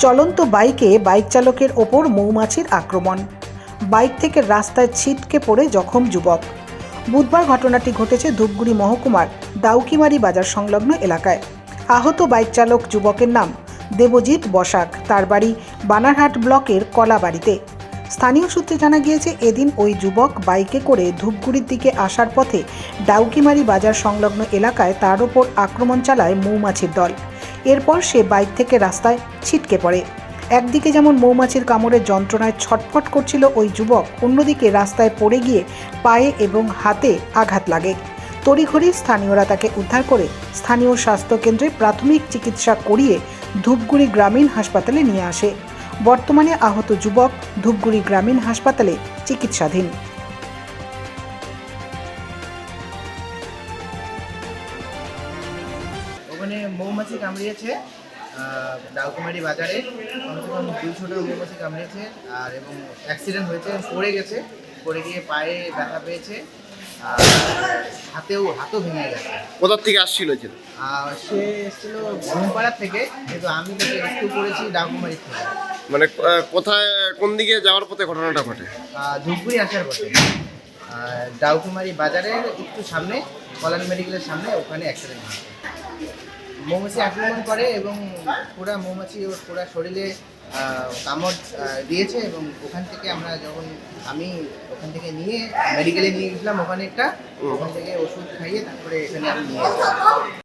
চলন্ত বাইকে বাইক চালকের ওপর মৌমাছির আক্রমণ, বাইক থেকে রাস্তায় ছিটকে পড়ে জখম যুবক। বুধবার ঘটনাটি ঘটেছে ধূপগুড়ি মহকুমার দাউকিমারি বাজার সংলগ্ন এলাকায়। আহত বাইক চালক যুবকের নাম দেবজিৎ বসাক, তার বাড়ি বানারহাট ব্লকের কলাবাড়িতে। স্থানীয় সূত্রে জানা গিয়েছে, এদিন ওই যুবক বাইকে করে ধূপগুড়ির দিকে আসার পথে দাউকিমারি বাজার সংলগ্ন এলাকায় তার ওপর আক্রমণ চালায় মৌমাছির দল। এরপর সে বাইক থেকে রাস্তায় ছিটকে পড়ে। একদিকে যেমন মৌমাছির কামড়ের যন্ত্রণায় ছটফট করছিল ওই যুবক, অন্যদিকে রাস্তায় পড়ে গিয়ে পায়ে এবং হাতে আঘাত লাগে। তড়িঘড়ি স্থানীয়রা তাকে উদ্ধার করে স্থানীয় স্বাস্থ্যকেন্দ্রে প্রাথমিক চিকিৎসা করিয়ে ধূপগুড়ি গ্রামীণ হাসপাতালে নিয়ে আসে। বর্তমানে আহত যুবক ধূপগুড়ি গ্রামীণ হাসপাতালে চিকিৎসাধীন। ওখানে মৌমাছি কামড়িয়েছে দাউকিমারি বাজারে, কমসে কম 200টা মৌমাছি কামড়িয়েছে আর এবং অ্যাক্সিডেন্ট হয়েছে, পড়ে গেছে, পড়ে গিয়ে পায়ে ব্যথা পেয়েছে আর হাতেও ভেঙে গেছে। কোথা থেকে আসছিল? সে এসেছিল ঘুমপাড়ার থেকে, কিন্তু আমি তাকে রেস্কিউ করেছি ডাউকিমারি থেকে। মানে কোথায়, কোন দিকে যাওয়ার পথে ঘটনাটা ঘটে? ধূপগুড়ি আসার পথে ডাউকিমারি বাজারের একটু সামনে, কল্যাণ মেডিকেলের সামনে, ওখানে অ্যাক্সিডেন্ট হয়েছে। মৌমাছি আক্রমণ করে এবং পুরা মৌমাছি ওর পুরা শরীরে কামড় দিয়েছে এবং ওখান থেকে আমি ওখান থেকে নিয়ে মেডিকেলে নিয়ে গেছিলাম, ওখানে ওখান থেকে ওষুধ খাইয়ে তারপরে এখানে আমি নিয়ে এসেছি।